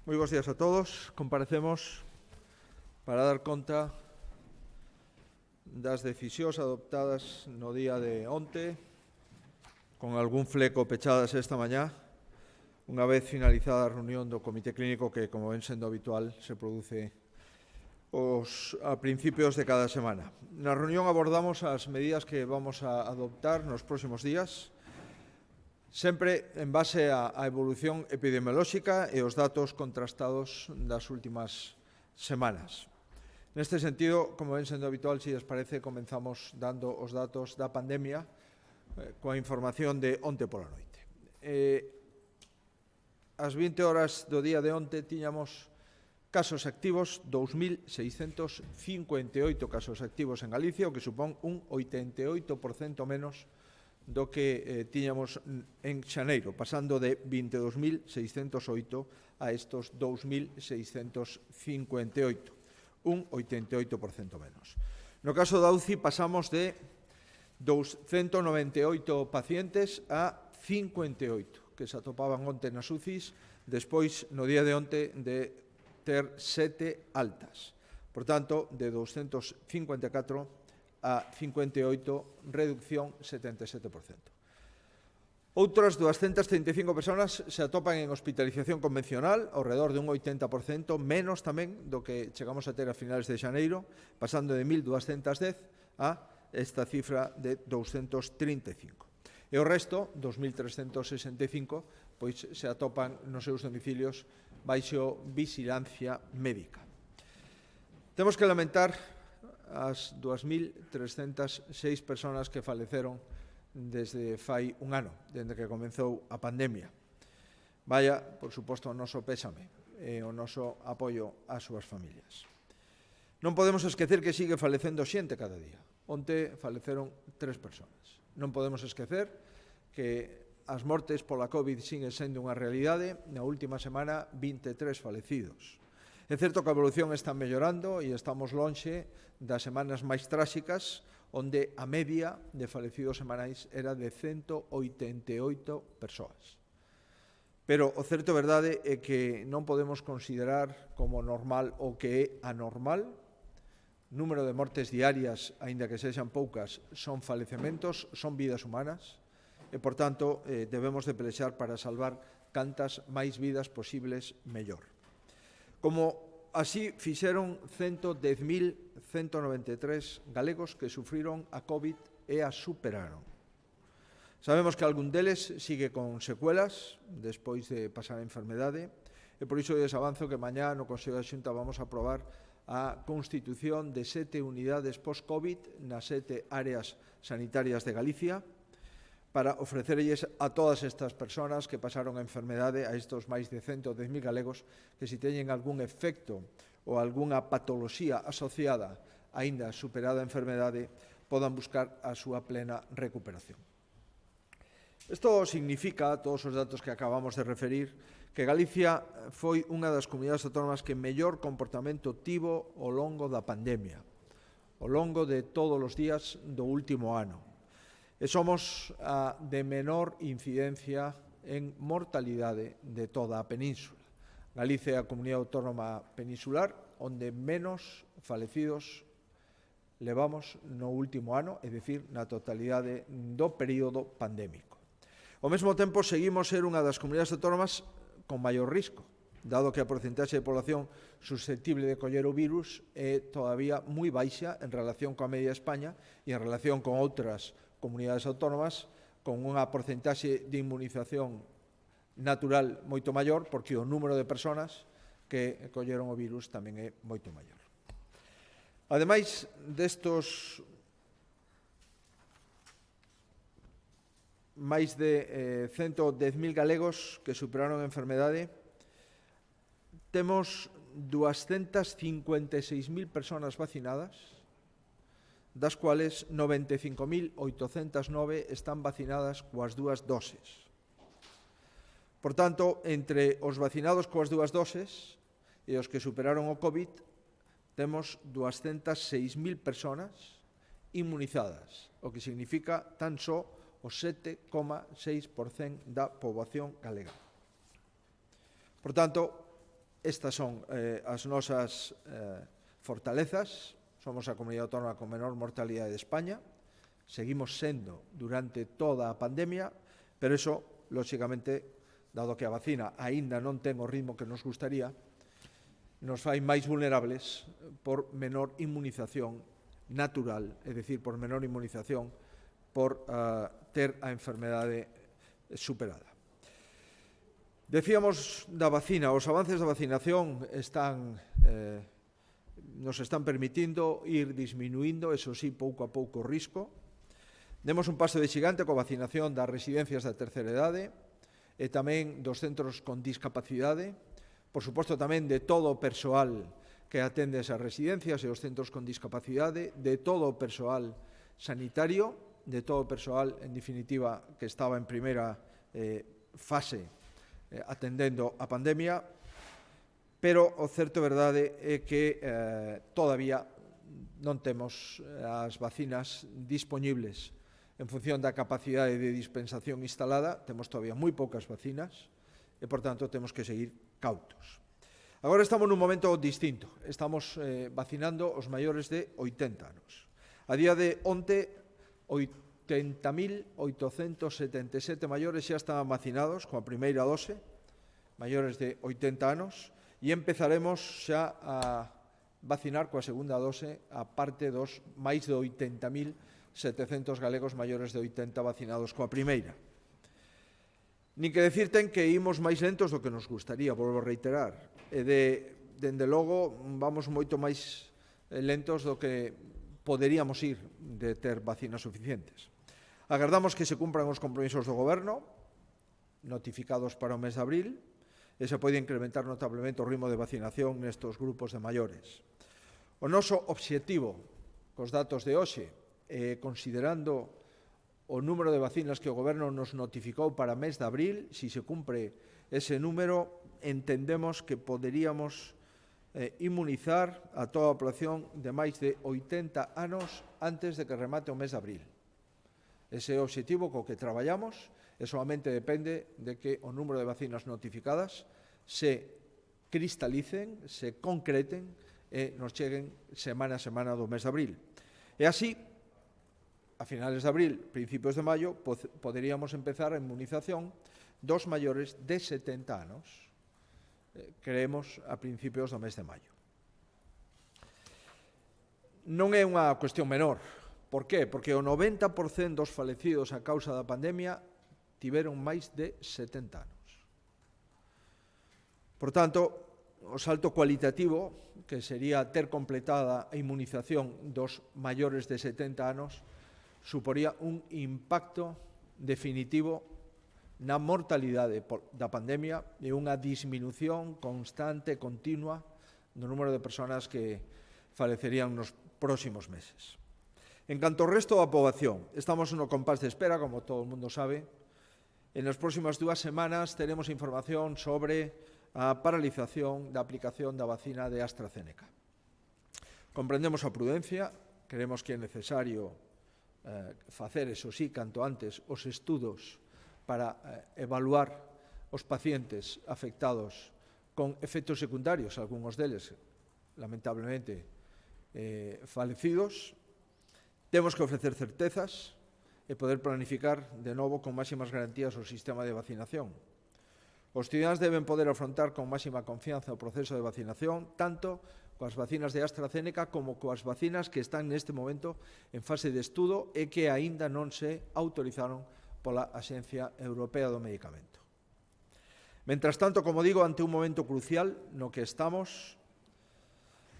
Moi bons días a todos. Comparecemos para dar conta das decisións adoptadas no día de onte, con algún fleco pechadas esta mañá, unha vez finalizada a reunión do Comité Clínico que, como ven sendo habitual, se produce a principios de cada semana. Na reunión abordamos as medidas que vamos a adoptar nos próximos días, sempre en base á evolución epidemiolóxica e os datos contrastados das últimas semanas. Neste sentido, como ven sendo habitual, se os parece, comenzamos dando os datos da pandemia coa información de onte pola noite. Ás 20 horas do día de onte tiñamos casos activos, 2.658 casos activos en Galicia, o que supón un 88% menos do que tiñamos en xaneiro, pasando de 22.608 a estos 2.658, un 88% menos. No caso da UCI pasamos de 198 pacientes a 58 que se atopaban onte nas UCIs, despois no día de onte de ter 7 altas. Por tanto, de 254 a 58, reducción 77%. Outras 235 personas se atopan en hospitalización convencional, ao redor de un 80%, menos tamén do que chegamos a ter a finales de xaneiro, pasando de 1.210 a esta cifra de 235. E o resto, 2.365, pois se atopan nos seus domicilios baixo vigilancia médica. Temos que lamentar as 2.306 persoas que faleceron desde fai un ano, desde que comezou a pandemia. Vaya, por suposto, o noso pésame e o noso apoio ás súas familias. Non podemos esquecer que sigue falecendo xente cada día. Onte faleceron 3 persoas. Non podemos esquecer que as mortes pola COVID siguen sendo unha realidade. Na última semana, 23 falecidos. É certo que a evolución está mellorando e estamos lonxe das semanas máis tráxicas, onde a media de falecidos semanais era de 188 persoas. Pero o certo verdade é que non podemos considerar como normal o que é anormal. Número de mortes diarias, aínda que sexan poucas, son falecementos, son vidas humanas, e, por tanto, debemos de pelexar para salvar cantas máis vidas posibles mellor. Como así fixeron 110.193 galegos que sufriron a COVID e a superaron. Sabemos que algún deles sigue con secuelas despois de pasar a enfermedade, e por iso lles avanzo que mañá no Consello da Xunta vamos a aprobar a constitución de 7 unidades post-COVID nas 7 áreas sanitarias de Galicia, para ofrecerlles a todas estas persoas que pasaron a enfermedade, a estos máis de 110.000 galegos, que se teñen algún efecto ou algunha patoloxía asociada, aínda superada a enfermedade, podan buscar a súa plena recuperación. Isto significa, todos os datos que acabamos de referir, que Galicia foi unha das comunidades autónomas que mellor comportamento tivo ao longo da pandemia, ao longo de todos os días do último ano. E somos a de menor incidencia en mortalidade de toda a península. Galicia é a comunidade autónoma peninsular onde menos falecidos levamos no último ano, é dicir, na totalidade do período pandémico. Ao mesmo tempo, seguimos ser unha das comunidades autónomas con maior risco, dado que a porcentaxe de población susceptible de coller o virus é todavía moi baixa en relación coa media de España e en relación con outras comunidades autónomas con unha porcentaxe de inmunización natural moito maior, porque o número de persoas que colleron o virus tamén é moito maior. Ademais destos máis de 110.000 galegos que superaron a enfermedade, temos 256.000 persoas vacinadas, das cuales 95.809 están vacinadas coas 2 doses. Por tanto, entre os vacinados coas 2 doses e os que superaron o COVID, temos 206.000 persoas inmunizadas, o que significa tan só o 7,6% da poboación galega. Por tanto, estas son as nosas fortalezas. Somos a comunidade autónoma con menor mortalidade de España. Seguimos sendo durante toda a pandemia, pero eso, lóxicamente, dado que a vacina aínda non ten o ritmo que nos gustaría, nos fai máis vulnerables por menor inmunización natural, é dicir, por menor inmunización por ter a enfermedade superada. Decíamos da vacina, os avances da vacinación nos están permitindo ir disminuindo, eso sí, pouco a pouco o risco. Demos un paso de xigante coa vacinación das residencias da terceira idade e tamén dos centros con discapacidade, por suposto tamén de todo o persoal que atende esas residencias e os centros con discapacidade, de todo o persoal sanitario, de todo o persoal, en definitiva, que estaba en primeira fase atendendo a pandemia, pero o certo verdade é que todavía non temos as vacinas dispoñibles en función da capacidade de dispensación instalada. Temos todavía moi poucas vacinas e, por tanto, temos que seguir cautos. Agora estamos nun momento distinto. Estamos vacinando os maiores de 80 anos. A día de onte, 80.877 maiores xa estaban vacinados coa primeira dose, maiores de 80 anos, e empezaremos xa a vacinar coa segunda dose a parte dos máis de 80.700 galegos maiores de 80 vacinados coa primeira. Nin que decir ten que imos máis lentos do que nos gustaría, volvo a reiterar, e dende logo vamos moito máis lentos do que poderíamos ir de ter vacinas suficientes. Agardamos que se cumpran os compromisos do Goberno, notificados para o mes de abril, e se pode incrementar notablemente o ritmo de vacinación nestes grupos de maiores. O noso obxectivo, cos datos de hoxe, considerando o número de vacinas que o Goberno nos notificou para mes de abril, se se cumpre ese número, entendemos que poderíamos inmunizar a toda a población de máis de 80 anos antes de que remate o mes de abril. Ese é o obxectivo co que traballamos e solamente depende de que o número de vacinas notificadas se cristalicen, se concreten e nos cheguen semana a semana do mes de abril. E así, a finales de abril, principios de maio, poderíamos empezar a inmunización dos maiores de 70 anos, creemos a principios do mes de maio. Non é unha cuestión menor. Por qué? Porque o 90% dos falecidos a causa da pandemia tiveron máis de 70 anos. Por tanto, o salto cualitativo, que sería ter completada a inmunización dos maiores de 70 anos, suporía un impacto definitivo na mortalidade da pandemia e unha disminución constante e continua no número de persoas que falecerían nos próximos meses. En canto ao resto da poboación, estamos no compás de espera, como todo o mundo sabe. En as próximas 2 semanas teremos información sobre a paralización da aplicación da vacina de AstraZeneca. Comprendemos a prudencia, creemos que é necesario facer, eso sí, canto antes, os estudos para evaluar os pacientes afectados con efectos secundarios, algúns deles, lamentablemente, falecidos. Temos que ofrecer certezas e poder planificar de novo con máximas garantías o sistema de vacinación. Os cidadáns deben poder afrontar con máxima confianza o proceso de vacinación, tanto coas vacinas de AstraZeneca como coas vacinas que están neste momento en fase de estudo e que aínda non se autorizaron pola Axencia Europea do Medicamento. Mentras tanto, como digo, ante un momento crucial no que estamos,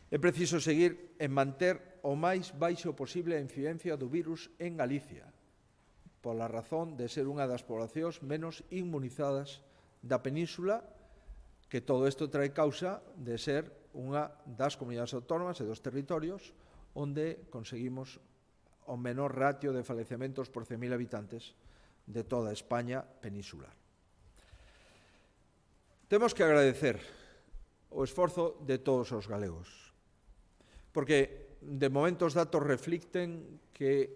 é preciso seguir en manter o máis baixo posible a incidencia do virus en Galicia, pola razón de ser unha das poblacións menos inmunizadas da península, que todo isto trae causa de ser unha das comunidades autónomas e dos territorios onde conseguimos o menor ratio de falecementos por 100.000 habitantes de toda España peninsular. Temos que agradecer o esforzo de todos os galegos, porque de momento os datos reflicten que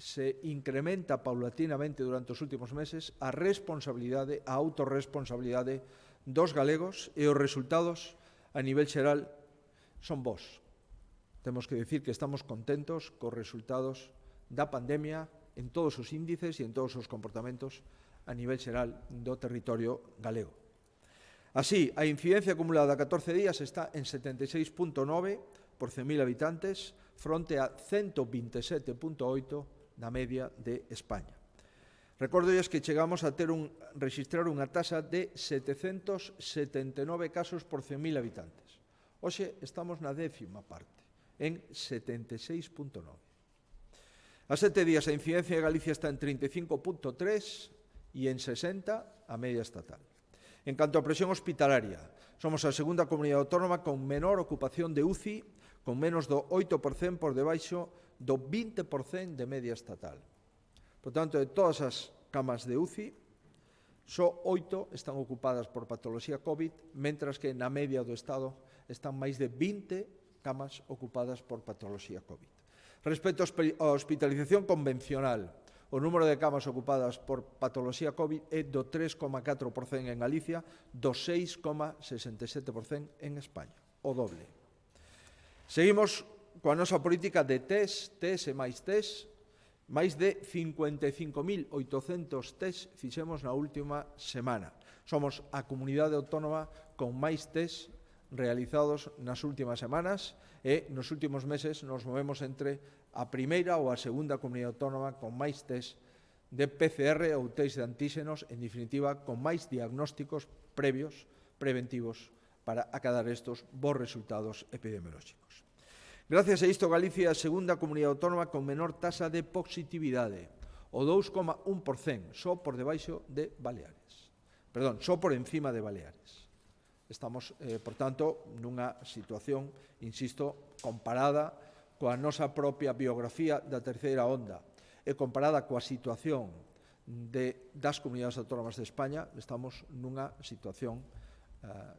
se incrementa paulatinamente durante os últimos meses a responsabilidade, a autorresponsabilidade dos galegos e os resultados a nivel xeral son bons. Temos que dicir que estamos contentos cos resultados da pandemia en todos os índices e en todos os comportamentos a nivel xeral do territorio galego. Así, a incidencia acumulada a 14 días está en 76,9 por 100.000 habitantes fronte a 127,8 na media de España. Recórdolles que chegamos a registrar unha tasa de 779 casos por 100.000 habitantes. Hoxe estamos na 10ª parte, en 76,9. A 7 días a incidencia de Galicia está en 35,3 e en 60 a media estatal. En canto a presión hospitalaria, somos a segunda comunidade autónoma con menor ocupación de UCI, con menos do 8% por debaixo do 20% de media estatal. Por tanto, de todas as camas de UCI, só 8 están ocupadas por patoloxía COVID, mentras que na media do Estado están máis de 20 camas ocupadas por patoloxía COVID. Respecto á hospitalización convencional, o número de camas ocupadas por patoloxía COVID é do 3,4% en Galicia, do 6,67% en España, o doble. Seguimos coa nosa política de test e máis test. Máis de 55.800 test fixemos na última semana. Somos a comunidade autónoma con máis test realizados nas últimas semanas e nos últimos meses nos movemos entre a primeira ou a segunda comunidade autónoma con máis test de PCR ou test de antíxenos, en definitiva, con máis diagnósticos previos, preventivos, para acadar estes bons resultados epidemiolóxicos. Gracias a isto, Galicia é a segunda comunidade autónoma con menor tasa de positividade, o 2,1%, só por debaixo de Baleares. Perdón, só por encima de Baleares. Estamos, por tanto, nunha situación, insisto, comparada coa nosa propia biografía da terceira onda e comparada coa situación das comunidades autónomas de España, estamos nunha situación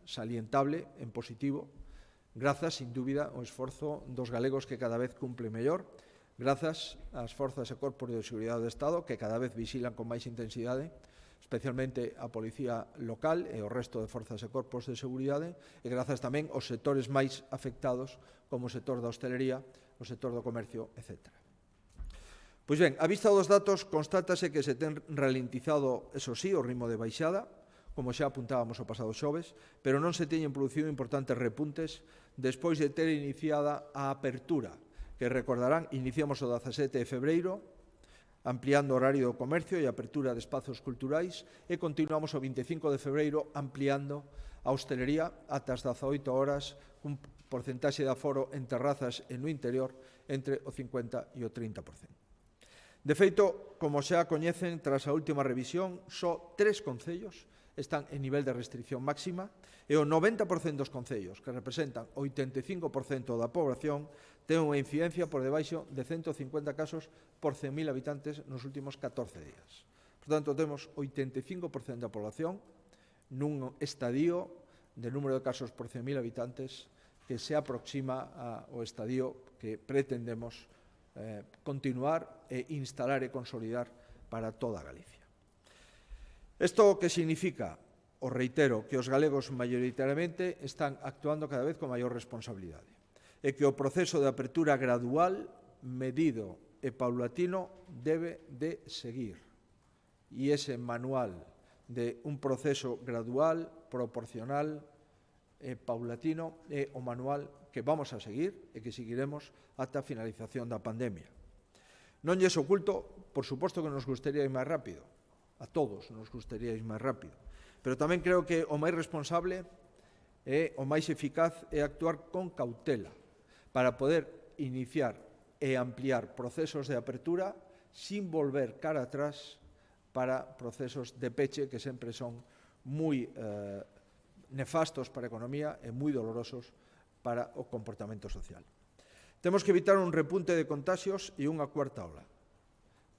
salientable, en positivo, grazas, sin dúbida, ao esforzo dos galegos que cada vez cumplen mellor, grazas ás forzas e corpos de seguridade do Estado que cada vez vixilan con máis intensidade, especialmente a Policía Local e o resto de forzas e corpos de seguridade, e grazas tamén aos sectores máis afectados, como o sector da hostelería, o sector do comercio, etc. Pois ben, a vista dos datos, constátase que se ten ralentizado, eso sí, o ritmo de baixada, como xa apuntábamos o pasado xoves, pero non se teñen producido importantes repuntes despois de ter iniciada a apertura, que recordarán, iniciamos o 17 de febreiro, ampliando o horario do comercio e apertura de espazos culturais, e continuamos o 25 de febreiro ampliando a hostelería ata as 18 horas, cun porcentaxe de aforo en terrazas e no interior entre o 50 e o 30%. De feito, como xa coñecen, tras a última revisión, só 3 concellos están en nivel de restricción máxima e o 90% dos concellos, que representan o 85% da población, ten unha incidencia por debaixo de 150 casos por 100.000 habitantes nos últimos 14 días. Por tanto, temos o 85% da población nun estadio de número de casos por 100.000 habitantes que se aproxima ao estadio que pretendemos continuar e instalar e consolidar para toda Galicia. Isto que significa, os reitero, que os galegos maioritariamente están actuando cada vez con maior responsabilidade e que o proceso de apertura gradual, medido e paulatino debe de seguir. E ese manual de un proceso gradual, proporcional e paulatino é o manual que vamos a seguir e que seguiremos ata a finalización da pandemia. Non lles oculto, por suposto que nos gustaría ir máis rápido, a todos nos gustaría ir máis rápido, pero tamén creo que o máis responsable e o máis eficaz é actuar con cautela para poder iniciar e ampliar procesos de apertura sin volver cara atrás para procesos de peche que sempre son moi nefastos para a economía e moi dolorosos para o comportamento social. Temos que evitar un repunte de contaxios e unha cuarta ola,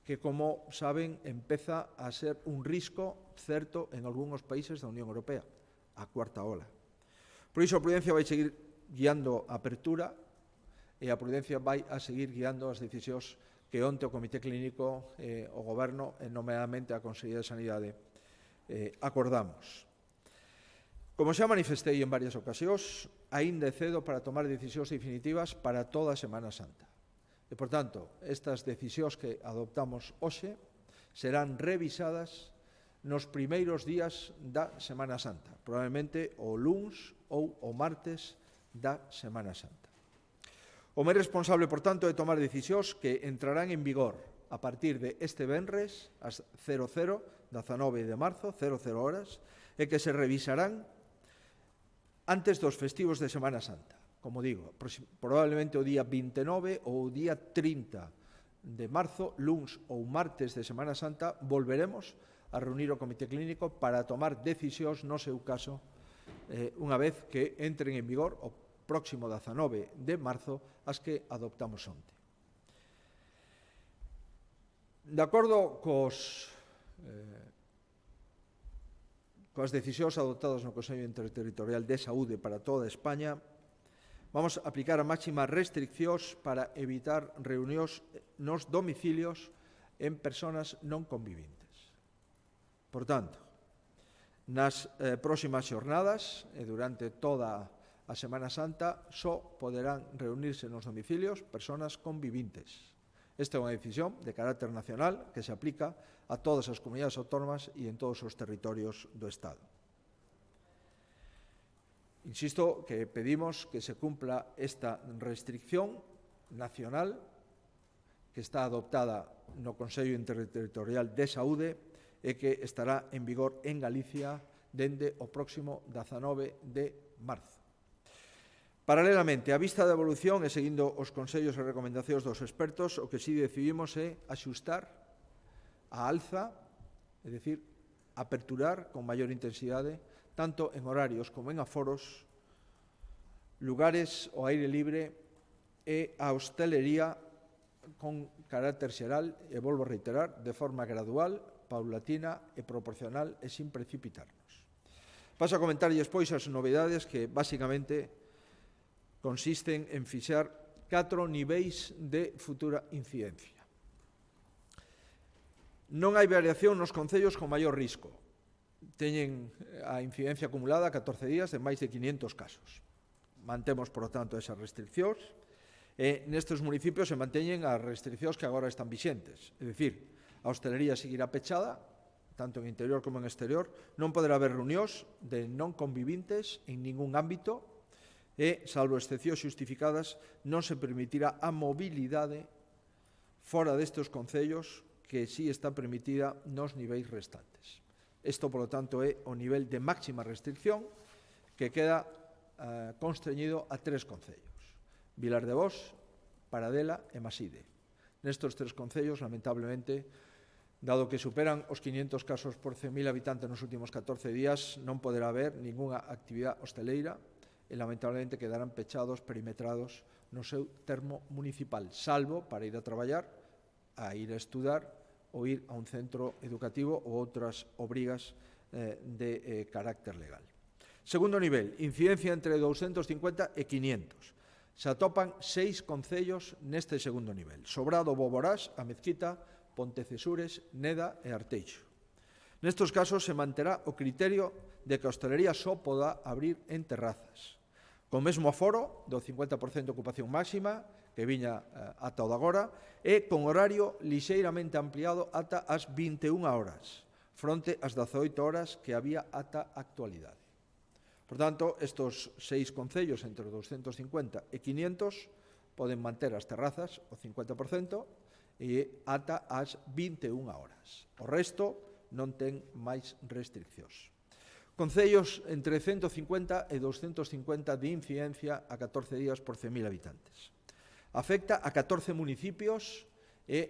que, como saben, empeza a ser un risco certo en algúns países da Unión Europea, a cuarta ola. Por iso a prudencia vai seguir guiando a apertura e a prudencia vai a seguir guiando as decisións que onte o Comité Clínico, o Goberno, e nomeadamente a Consellería de Sanidade, acordamos. Como xa manifestei en varias ocasións, aínda é cedo para tomar decisións definitivas para toda a Semana Santa. E, por tanto, estas decisións que adoptamos hoxe serán revisadas nos primeiros días da Semana Santa, probablemente o luns ou o martes da Semana Santa. O máis responsable, por tanto, é tomar decisións que entrarán en vigor a partir de este venres, ás 00, 19 de marzo, 00 horas, e que se revisarán antes dos festivos de Semana Santa. Como digo, probablemente o día 29 ou o día 30 de marzo, luns ou martes de Semana Santa, volveremos a reunir o Comité Clínico para tomar decisións, no seu caso, unha vez que entren en vigor o próximo 19 de marzo as que adoptamos onte. De acordo coas decisións adoptadas no Consello Interterritorial de Saúde para toda España, vamos a aplicar a máxima restriccións para evitar reunións nos domicilios en persoas non convivintes. Por tanto, nas próximas xornadas e durante toda a Semana Santa só poderán reunirse nos domicilios persoas convivintes. Esta é unha decisión de carácter nacional que se aplica a todas as comunidades autónomas e en todos os territorios do Estado. Insisto que pedimos que se cumpla esta restricción nacional que está adoptada no Consello Interterritorial de Saúde e que estará en vigor en Galicia dende o próximo 19 de marzo. Paralelamente, á vista da evolución e seguindo os consellos e recomendacións dos expertos, o que sí decidimos é axustar a alza, é dicir, aperturar con maior intensidade, tanto en horarios como en aforos, lugares ao aire libre e a hostelería con carácter xeral, e volvo a reiterar, de forma gradual, paulatina e proporcional e sin precipitarnos. Paso a comentarlles, pois, as novedades que, basicamente, consisten en fixar 4 niveis de futura incidencia. Non hai variación nos concellos con maior risco. Teñen a incidencia acumulada 14 días de máis de 500 casos. Mantemos, por lo tanto, esas restriccións e nestes municipios se manteñen as restriccións que agora están vixentes. É dicir, a hostelería seguirá pechada, tanto en interior como en exterior, non poderá haber reunións de non convivintes en ningún ámbito e, salvo excepcións xustificadas, non se permitirá a mobilidade fora destes concellos que sí está permitida nos niveis restantes. Isto, polo tanto, é o nivel de máxima restricción que queda constreñido a 3 concellos: Vilar de Bos, Paradela e Maside. Nestes 3 concellos, lamentablemente, dado que superan os 500 casos por 100.000 habitantes nos últimos 14 días, non poderá haber ningunha actividade hosteleira e, lamentablemente, quedarán pechados, perimetrados no seu termo municipal, salvo para ir a traballar, a ir a estudar ou ir a un centro educativo ou outras obrigas de carácter legal. Segundo nivel, incidencia entre 250 e 500. Se atopan 6 concellos neste segundo nivel: Sobrado, Boborás, A Mezquita, Pontecesures, Neda e Arteixo. Nestes casos se manterá o criterio de que a hostelería só poda abrir en terrazas, con mesmo aforo do 50% de ocupación máxima que viña ata o de agora e con horario lixeiramente ampliado ata as 21 horas, fronte ás 18 horas que había ata a actualidade. Por tanto, estes 6 concellos entre 250 e 500 poden manter as terrazas o 50% e ata as 21 horas. O resto non ten máis restriccións. Concellos entre 150 e 250 de incidencia a 14 días por 100.000 habitantes. Afecta a 14 municipios e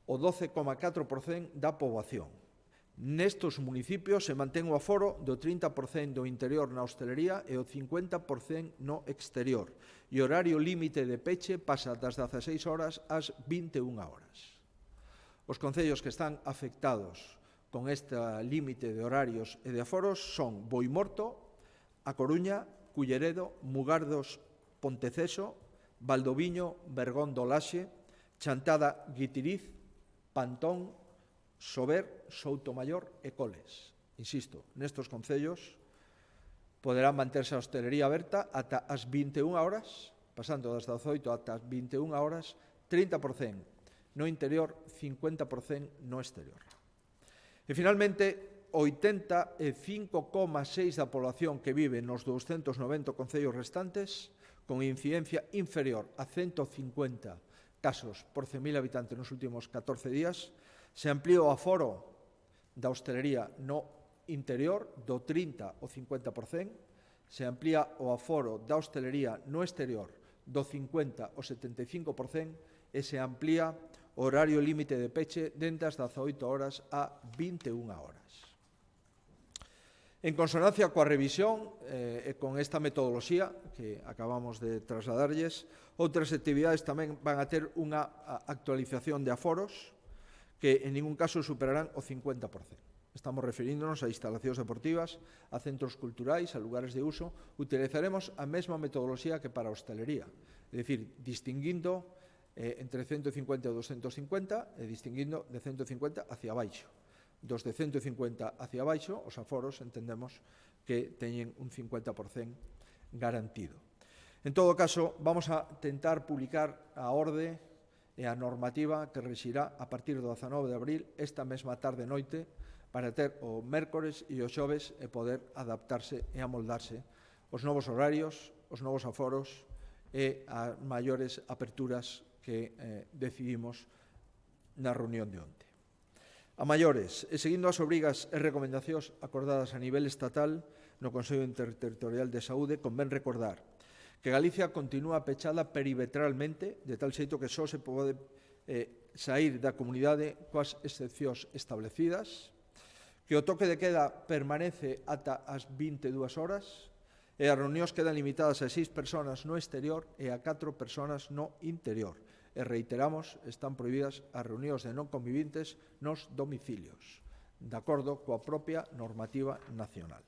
o 12,4% da poboación. Nestes municipios se mantén o aforo do 30% do interior na hostelería e o 50% no exterior. E o horario límite de peche pasa das 16 horas ás 21 horas. Os concellos que están afectados con este límite de horarios e de aforos son Boimorto, A Coruña, Culleredo, Mugardos, Ponteceso, Valdoviño, Bergón do Laxe, Chantada, Guitiriz, Pantón, Sober, Soutomayor e Coles. Insisto, nestes concellos Poderá manterse a hostelería aberta ata as 21 horas, pasando das 18 ata as 21 horas, 30% no interior, 50% no exterior. E, finalmente, 85,6% da población que vive nos 290 concellos restantes con incidencia inferior a 150 casos por 100.000 habitantes nos últimos 14 días, se amplía o aforo da hostelería no interior do 30 ao 50%, se amplía o aforo da hostelería no exterior do 50 ao 75%, e se amplía o horario límite de peche dende as 18 horas a 21 horas. En consonancia coa revisión e con esta metodoloxía que acabamos de trasladarlles, outras actividades tamén van a ter unha actualización de aforos que en ningún caso superarán o 50%. Estamos referíndonos a instalacións deportivas, a centros culturais, a lugares de uso. Utilizaremos a mesma metodoloxía que para a hostelería, é dicir, distinguindo entre 150 e 250 e distinguindo de 150 hacia baixo. Dos de 150 hacia baixo, os aforos entendemos que teñen un 50% garantido. En todo caso, vamos a tentar publicar a orde e a normativa que rexirá a partir do 19 de abril esta mesma tarde e noite para ter o mércores e o xoves e poder adaptarse e amoldarse os novos horarios, os novos aforos e as maiores aperturas que decidimos na reunión de onte. A maiores, e seguindo as obrigas e recomendacións acordadas a nivel estatal no Consello Interterritorial de Saúde, convén recordar que Galicia continúa pechada perimetralmente, de tal xeito que só se pode saír da comunidade coas excepcións establecidas, que o toque de queda permanece ata as 22 horas, e as reunións quedan limitadas a 6 persoas no exterior e a 4 persoas no interior. E reiteramos, están prohibidas as reunións de non convivintes nos domicilios, de acordo coa propia normativa nacional.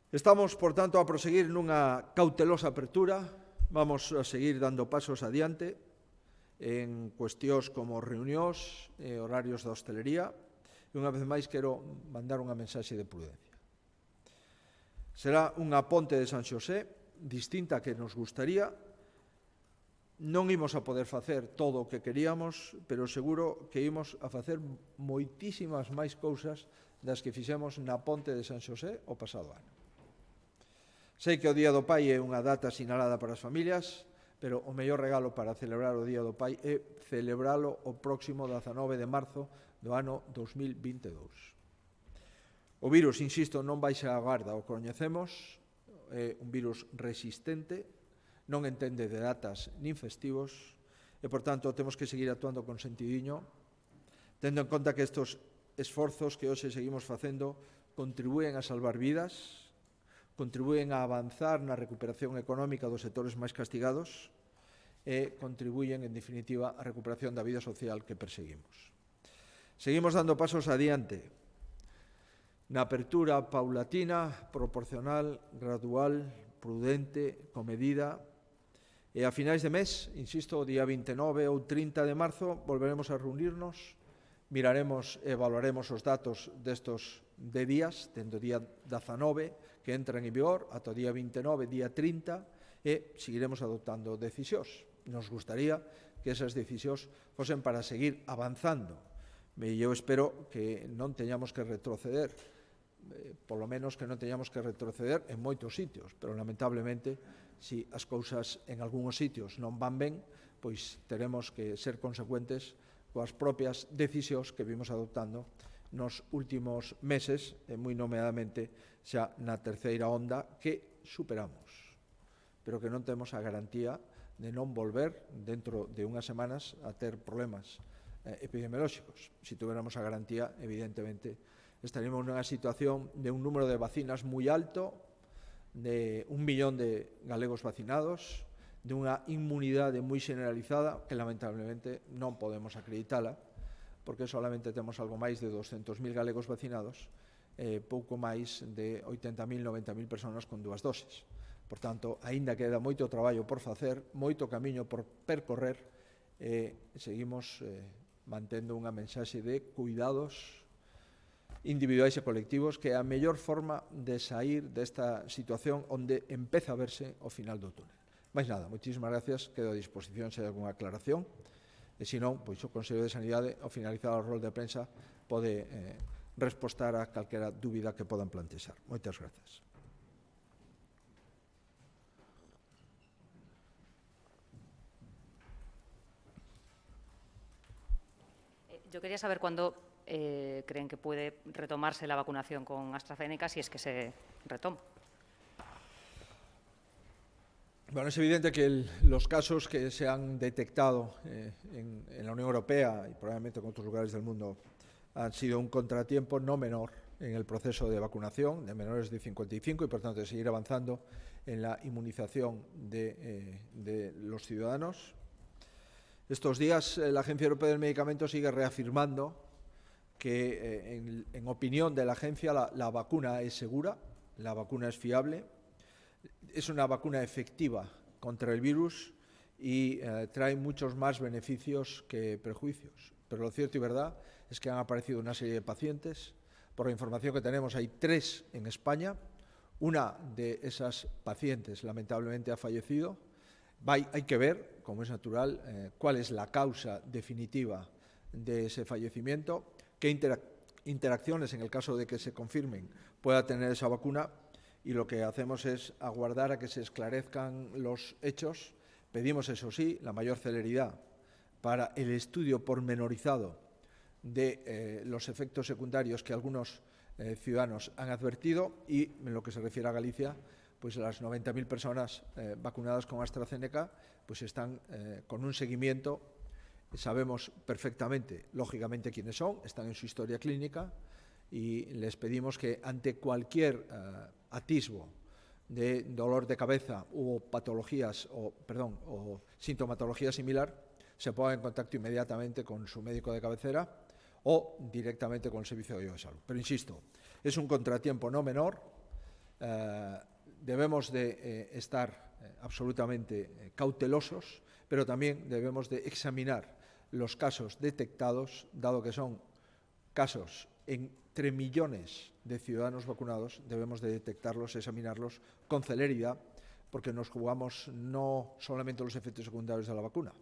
Estamos, por tanto, a proseguir nunha cautelosa apertura. Vamos a seguir dando pasos adiante en cuestións como reunións e horarios da hostelería. E unha vez máis quero mandar unha mensaxe de prudencia. Será unha ponte de San Xosé distinta a que nos gustaría. Non imos a poder facer todo o que queríamos, pero seguro que imos a facer moitísimas máis cousas das que fixemos na ponte de San Xosé o pasado ano. Sei que o Día do Pai é unha data sinalada para as familias, pero o mellor regalo para celebrar o Día do Pai é celebralo o próximo 19 de marzo do ano 2022. O virus, insisto, non baixa a garda, o coñecemos, é un virus resistente, non entende de datas nin festivos e, por tanto, temos que seguir actuando con sentidiño, tendo en conta que estes esforzos que hoxe seguimos facendo contribúen a salvar vidas, contribúen a avanzar na recuperación económica dos sectores máis castigados e contribuyen, en definitiva, á recuperación da vida social que perseguimos. Seguimos dando pasos adiante na apertura paulatina, proporcional, gradual, prudente, comedida. E a finais de mes, insisto, o día 29 ou 30 de marzo, volveremos a reunirnos, miraremos e evaluaremos os datos destos de días, dende o día 19 que entran en vigor, ata o día 29, día 30, e seguiremos adoptando decisións. Nos gustaría que esas decisións fosen para seguir avanzando. E eu espero que non teñamos que retroceder, polo menos que non teñamos que retroceder en moitos sitios, pero lamentablemente, se as cousas en algúns sitios non van ben, pois teremos que ser consecuentes coas propias decisións que vimos adoptando nos últimos meses, e moi nomeadamente xa na terceira onda que superamos, pero que non temos a garantía de non volver dentro de unhas semanas a ter problemas epidemiolóxicos. Se tuviéramos a garantía, evidentemente, estaríamos nunha situación de un número de vacinas moi alto, de 1 millón de galegos vacinados, de unha inmunidade moi generalizada que lamentablemente non podemos acreditala, porque solamente temos algo máis de 200.000 galegos vacinados, pouco máis de 80.000, 90.000 persoas con 2 doses. Por tanto, aínda queda moito traballo por facer, moito camiño por percorrer, e seguimos mantendo unha mensaxe de cuidados individuais e colectivos, que é a mellor forma de sair desta situación onde empeza a verse o final do túnel. Mais nada, moitísimas gracias, quedo a disposición se hai algunha aclaración, e se non, pois o Consello de Sanidade, ao finalizar o rol de prensa, pode respostar a calquera dúbida que podan plantexar. Moitas grazas. Yo quería saber cuándo creen que puede retomarse la vacunación con AstraZeneca, si es que se retoma. Bueno, es evidente que los casos que se han detectado en la Unión Europea y probablemente en otros lugares del mundo han sido un contratiempo no menor en el proceso de vacunación de menores de 55 y, por tanto, de seguir avanzando en la inmunización de los ciudadanos. Estos días la Agencia Europea del Medicamento sigue reafirmando que, en opinión de la agencia, la vacuna es segura, la vacuna es fiable, es una vacuna efectiva contra el virus y trae muchos más beneficios que perjuicios. Pero lo cierto y verdad es que han aparecido una serie de pacientes. Por la información que tenemos, hay 3 en España. Una de esas pacientes, lamentablemente, ha fallecido. Hay que ver, como es natural, cuál es la causa definitiva de ese fallecimiento, qué interacciones, en el caso de que se confirmen, pueda tener esa vacuna, y lo que hacemos es aguardar a que se esclarezcan los hechos. Pedimos, eso sí, la mayor celeridad para el estudio pormenorizado de los efectos secundarios que algunos ciudadanos han advertido, y en lo que se refiere a Galicia, pues las 90.000 personas vacunadas con AstraZeneca pues están con un seguimiento. Sabemos perfectamente, lógicamente, quiénes son, están en su historia clínica, y les pedimos que ante cualquier atisbo de dolor de cabeza o patologías o sintomatología similar se pongan en contacto inmediatamente con su médico de cabecera o directamente con el Servicio de Salud. Pero insisto, es un contratiempo no menor. Debemos de estar absolutamente cautelosos, pero también debemos de examinar los casos detectados, dado que son casos entre millones de ciudadanos vacunados. Debemos de detectarlos, examinarlos con celeridad, porque nos jugamos no solamente los efectos secundarios de la vacuna,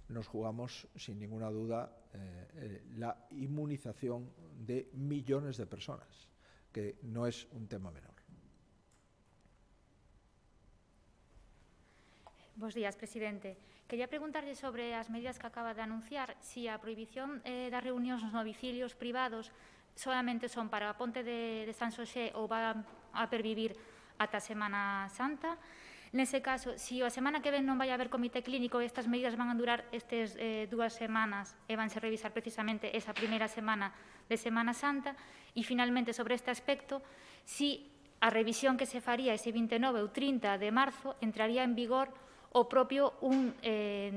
nos jugamos sin ninguna duda la inmunización de millones de personas, que no es un tema menor. Bos días, presidente. Quería preguntarlle sobre as medidas que acaba de anunciar, si a prohibición das reunións nos domicilios privados solamente son para a Ponte de San Xosé ou van a pervivir ata a Semana Santa. Nese caso, si a semana que ven non vai haber comité clínico, estas medidas van a durar estes 2 semanas e vanse revisar precisamente esa primeira semana de Semana Santa. E, finalmente, sobre este aspecto, si a revisión que se faría ese 29 ou 30 de marzo entraría en vigor o propio 1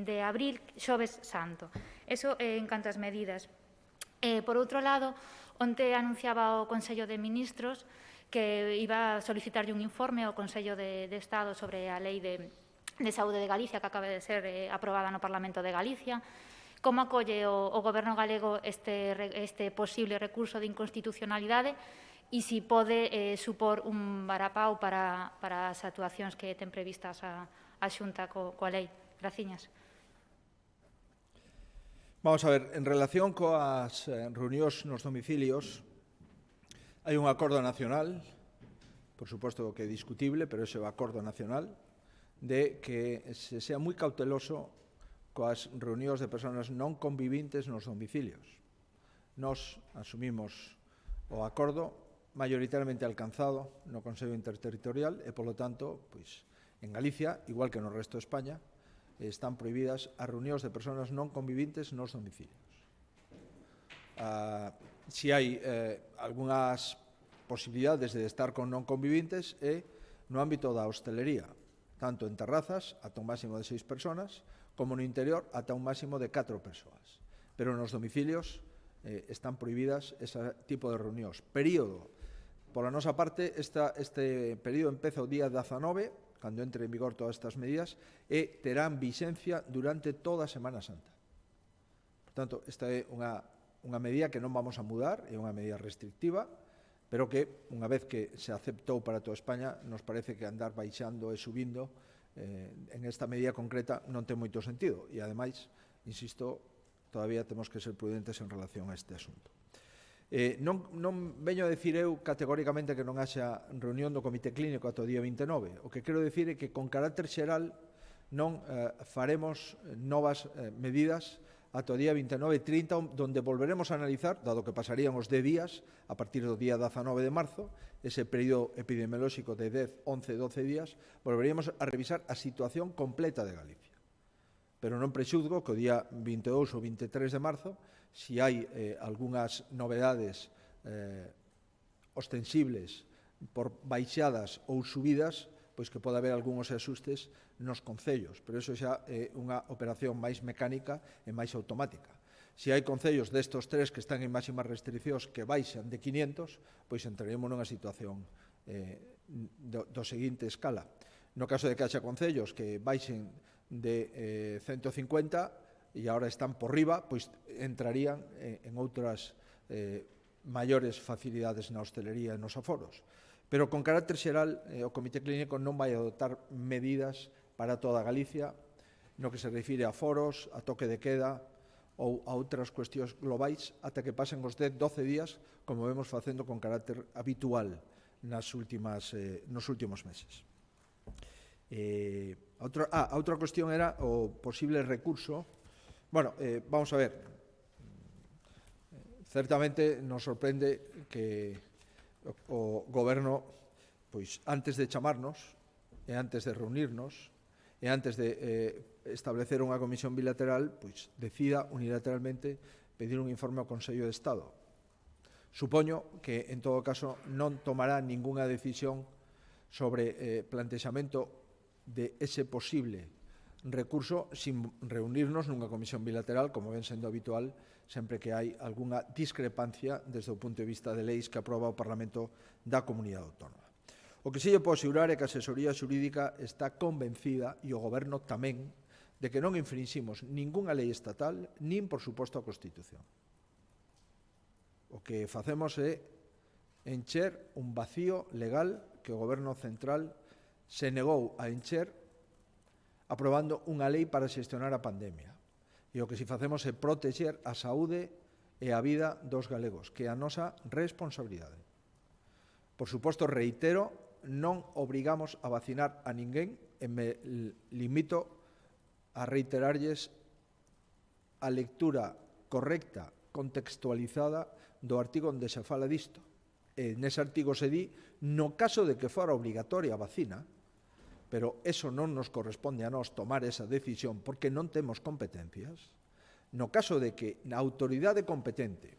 de abril, xoves santo. Eso en canto ás medidas. Por outro lado, onte anunciaba o Consello de Ministros que iba a solicitarlle un informe ao Consello de Estado sobre a Lei de Saúde de Galicia, que acaba de ser aprobada no Parlamento de Galicia. Como acolle o Goberno galego este posible recurso de inconstitucionalidade e se pode supor un varapau para as actuacións que ten previstas a Xunta coa lei? Graciñas. Vamos a ver, en relación coas reunións nos domicilios, hai un acordo nacional, por suposto que é discutible, pero ese é o acordo nacional, de que se sea moi cauteloso coas reunións de persoas non convivintes nos domicilios. Nos asumimos o acordo maioritariamente alcanzado no Consello Interterritorial e, polo tanto, pois, en Galicia, igual que no resto de España, están prohibidas as reunións de persoas non convivintes nos domicilios. Si hai algunhas posibilidades de estar con non convivintes é no ámbito da hostelería, tanto en terrazas ata un máximo de 6 personas, como no interior ata un máximo de 4 persoas. Pero nos domicilios están prohibidas ese tipo de reunións. Período. Por a nosa parte, este período empeza o día 19, cando entre en vigor todas estas medidas, e terán vixencia durante toda a Semana Santa. Por tanto, esta é unha unha medida que non vamos a mudar, é unha medida restrictiva, pero que, unha vez que se aceptou para toda España, nos parece que andar baixando e subindo en esta medida concreta non ten moito sentido. E, ademais, insisto, todavía temos que ser prudentes en relación a este asunto. Non veño a decir eu categóricamente que non haxa reunión do Comité Clínico ata o día 29. O que quero decir é que con carácter xeral non faremos novas medidas ata o día 29 e 30, onde volveremos a analizar, dado que pasarían os 10 días, a partir do día 19 de marzo, ese período epidemiolóxico de 10, 11, 12 días, volveríamos a revisar a situación completa de Galicia. Pero non prexuzgo que o día 22 ou 23 de marzo, se hai algunhas novedades ostensibles por baixadas ou subidas, pois que pode haber algúns axustes nos concellos, pero iso xa é unha operación máis mecánica e máis automática. Se hai concellos destos tres que están en máximas restriccións que baixan de 500, pois entraremos nunha situación do seguinte escala. No caso de que haxa concellos que baixen de 150 e agora están por riba, pois entrarían en outras maiores facilidades na hostelería e nos aforos. Pero con carácter xeral, o Comité Clínico non vai adoptar medidas para toda Galicia no que se refire a foros, a toque de queda ou a outras cuestións globais ata que pasen os 10-12 días, como vemos facendo con carácter habitual nos últimos meses. A outra cuestión era o posible recurso. Bueno, vamos a ver. Certamente nos sorprende que o Goberno, pois, antes de chamarnos, e antes de reunirnos, e antes de establecer unha comisión bilateral, pois, decida unilateralmente pedir un informe ao Consello de Estado. Supoño que, en todo caso, non tomará ningunha decisión sobre plantexamento de ese posible recurso sin reunirnos nunha comisión bilateral, como ven sendo habitual, sempre que hai algunha discrepancia desde o punto de vista de leis que aproba o Parlamento da Comunidade Autónoma. O que si lle podo asegurar é que a asesoría xurídica está convencida, e o Goberno tamén, de que non infrinximos ningunha lei estatal, nin, por suposto, a Constitución. O que facemos é encher un vacío legal que o Goberno central se negou a encher aprobando unha lei para xestionar a pandemia. E o que si facemos é protexer a saúde e a vida dos galegos, que é a nosa responsabilidade. Por suposto, reitero, non obrigamos a vacinar a ninguén e me limito a reiterarlles a lectura correcta, contextualizada do artigo onde se fala disto. E nese artigo se di, no caso de que fora obrigatoria a vacina, pero eso non nos corresponde a nós tomar esa decisión porque non temos competencias. No caso de que a autoridade competente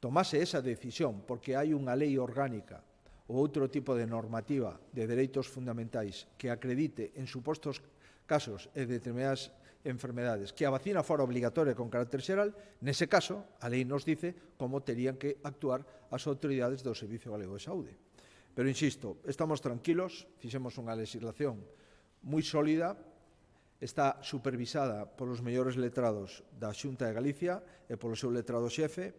tomase esa decisión porque hai unha lei orgánica ou outro tipo de normativa de dereitos fundamentais que acredite en supostos casos e determinadas enfermedades que a vacina fora obligatoria con carácter xeral, nese caso, a lei nos dice como terían que actuar as autoridades do Servicio Galego de Saúde. Pero, insisto, estamos tranquilos, fixemos unha legislación moi sólida, está supervisada polos mellores letrados da Xunta de Galicia e polo seu letrado xefe,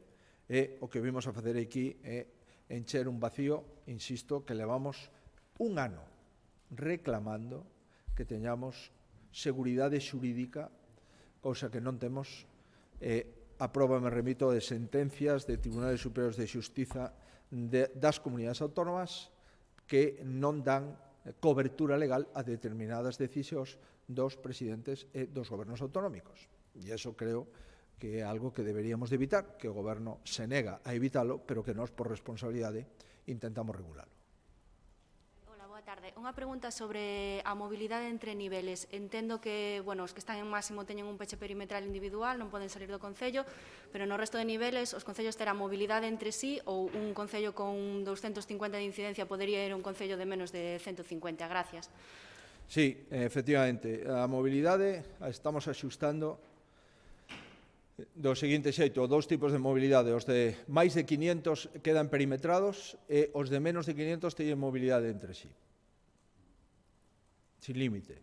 e o que vimos a facer aquí é encher un vacío, insisto, que levamos un ano reclamando que teñamos seguridade xurídica, cousa que non temos. A proba me remito de sentencias de tribunales superiores de xustiza das comunidades autónomas que non dan cobertura legal a determinadas decisións dos presidentes e dos gobernos autonómicos. E iso creo que é algo que deberíamos de evitar, que o goberno se nega a evitalo, pero que nós, por responsabilidade, intentamos regularlo. Boa tarde. Unha pregunta sobre a mobilidade entre niveles. Entendo que, bueno, os que están en máximo teñen un peche perimetral individual, non poden salir do concello, pero no resto de niveles os concellos terán mobilidade entre sí ou un concello con 250 de incidencia podería ir a un concello de menos de 150. Gracias. Sí, efectivamente. A mobilidade a estamos axustando do seguinte xeito, dous tipos de mobilidade. Os de máis de 500 quedan perimetrados e os de menos de 500 teñen mobilidade entre sí. Sin límite.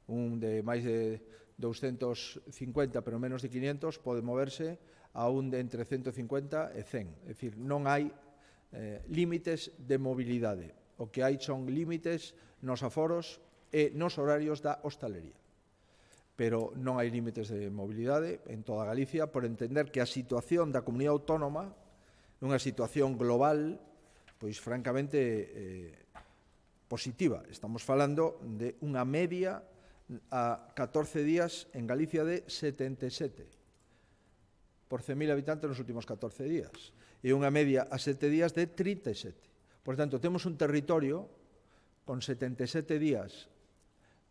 Un de máis de 250, pero menos de 500, pode moverse a un de entre 150 e 100. É dicir, non hai límites de mobilidade. O que hai son límites nos aforos e nos horarios da hostalería. Pero non hai límites de mobilidade en toda Galicia por entender que a situación da comunidade autónoma é unha situación global, pois francamente positiva. Estamos falando de unha media a 14 días en Galicia de 77 por 100.000 habitantes nos últimos 14 días e unha media a 7 días de 37. Por tanto, temos un territorio con 77 días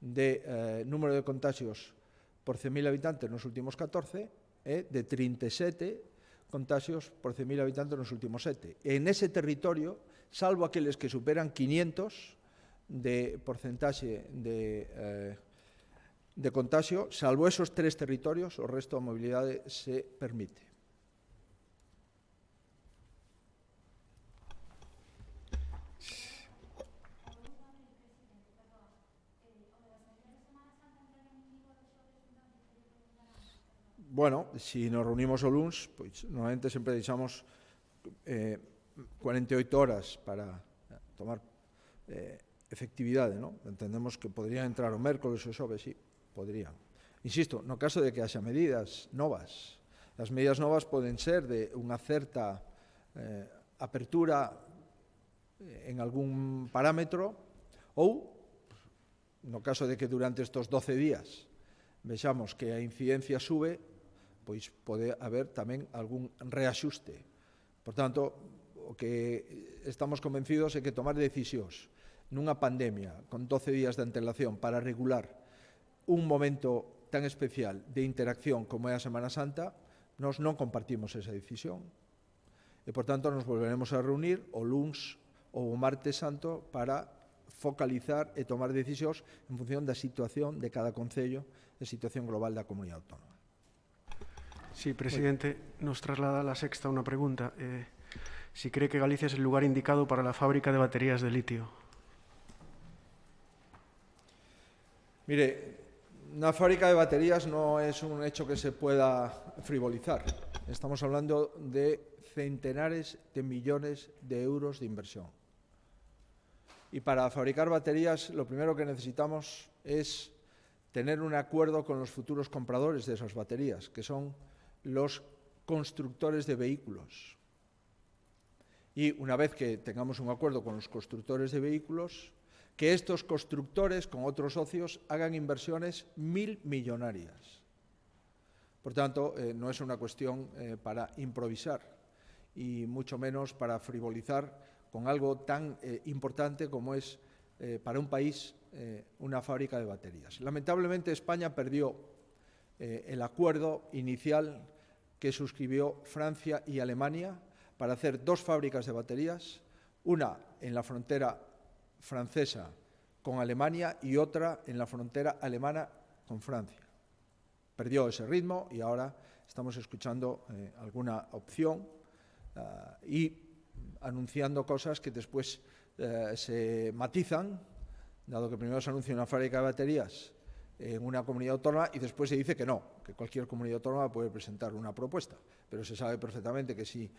de número de contagios por 100.000 habitantes nos últimos 14 e de 37 contagios por 100.000 habitantes nos últimos 7. E en ese territorio, salvo aqueles que superan 500 de porcentaxe de contagio, salvo esos 3 territorios, o resto da mobilidade se permite. Bueno, si nos reunimos o luns, pois normalmente sempre deixamos 48 horas para tomar efectividade, non? Entendemos que podrían entrar o mércoles ou o xoves, sí, podrían. Insisto, no caso de que haxa medidas novas. As medidas novas poden ser de unha certa apertura en algún parámetro ou, no caso de que durante estes 12 días vexamos que a incidencia sube, pois pode haber tamén algún reaxuste. Por tanto, o que estamos convencidos é que tomar decisións nunha pandemia con 12 días de antelación para regular un momento tan especial de interacción como é a Semana Santa, nós non compartimos esa decisión. E, por tanto, nos volveremos a reunir o luns ou o martes santo para focalizar e tomar decisións en función da situación de cada concello e situación global da comunidade autónoma. Sí, presidente, nos traslada a La Sexta una pregunta. Si cree que Galicia es el lugar indicado para la fábrica de baterías de litio. Mire, una fábrica de baterías no es un hecho que se pueda frivolizar. Estamos hablando de centenares de millones de euros de inversión. Y para fabricar baterías, lo primero que necesitamos es tener un acuerdo con los futuros compradores de esas baterías, que son los constructores de vehículos. Y una vez que tengamos un acuerdo con los constructores de vehículos, que estos constructores, con otros socios, hagan inversiones millonarias. Por tanto, no es una cuestión para improvisar y mucho menos para frivolizar con algo tan importante como es para un país una fábrica de baterías. Lamentablemente, España perdió el acuerdo inicial que suscribió Francia y Alemania para hacer 2 fábricas de baterías, una en la frontera francesa con Alemania y otra en la frontera alemana con Francia. Perdió ese ritmo y ahora estamos escuchando alguna opción y anunciando cosas que después se matizan, dado que primero se anuncia una fábrica de baterías en una comunidad autónoma y después se dice que no, que cualquier comunidad autónoma puede presentar una propuesta. Pero se sabe perfectamente que si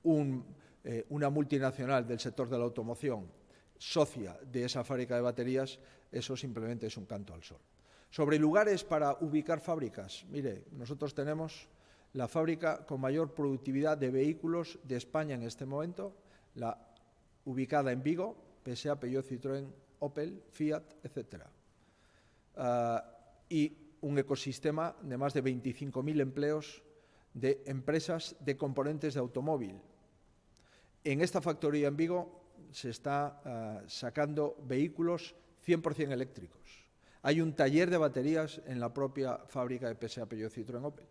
una multinacional del sector de la automoción socia de esa fábrica de baterías, eso simplemente es un canto al sol. Sobre lugares para ubicar fábricas, mire, nosotros tenemos la fábrica con mayor productividad de vehículos de España en este momento, la ubicada en Vigo, PSA, Peugeot, Citroën, Opel, Fiat, etc. Y un ecosistema de más de 25.000 empleos de empresas de componentes de automóvil. En esta factoría en Vigo se está sacando vehículos 100% eléctricos. Hay un taller de baterías en la propia fábrica de PSA, Peugeot, Citroën, Opel.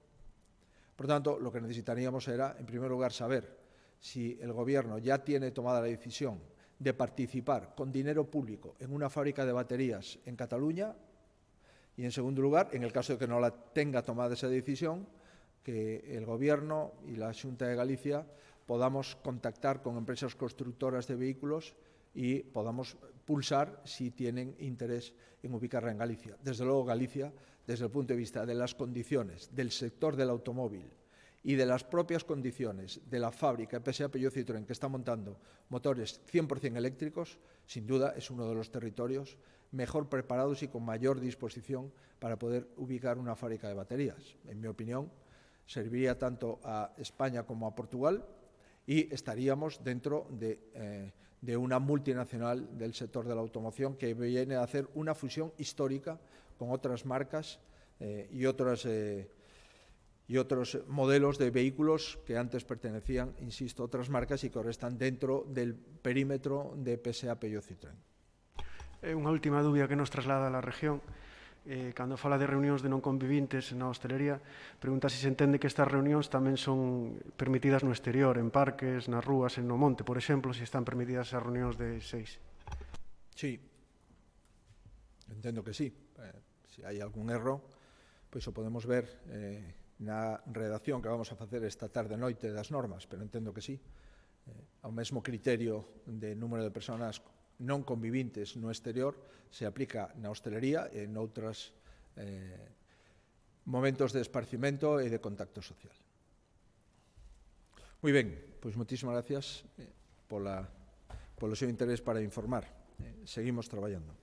Por tanto, lo que necesitaríamos era, en primer lugar, saber si el Gobierno ya tiene tomada la decisión de participar con dinero público en una fábrica de baterías en Cataluña y, en segundo lugar, en el caso de que no la tenga tomada esa decisión, que el Gobierno y la Xunta de Galicia podamos contactar con empresas constructoras de vehículos y podamos pulsar si tienen interés en ubicarla en Galicia. Desde luego, Galicia, desde el punto de vista de las condiciones del sector del automóvil y de las propias condiciones de la fábrica PSA Peugeot Citroën, que está montando motores 100% eléctricos, sin duda es uno de los territorios mejor preparados y con mayor disposición para poder ubicar una fábrica de baterías. En mi opinión, serviría tanto a España como a Portugal y estaríamos dentro de una multinacional del sector de la automoción que viene a hacer una fusión histórica con otras marcas y otros modelos de vehículos que antes pertenecían, insisto, a otras marcas y que ahora están dentro del perímetro de PSA Peugeot Citroën. Unha última dúbida que nos traslada a la región. Cando fala de reunións de non convivintes na hostelería, pregunta se entende que estas reunións tamén son permitidas no exterior, en parques, nas rúas, en no monte, por exemplo, se están permitidas as reunións de 6. Sí, entendo que sí. Se hai algún erro, pois o podemos ver na redacción que vamos a facer esta tarde e noite das normas, pero entendo que sí. Ao mesmo criterio de número de persoas non convivintes no exterior se aplica na hostelería e en outros momentos de esparcimento e de contacto social. Moi ben, pois moitísimas gracias polo seu interés para informar. Seguimos traballando.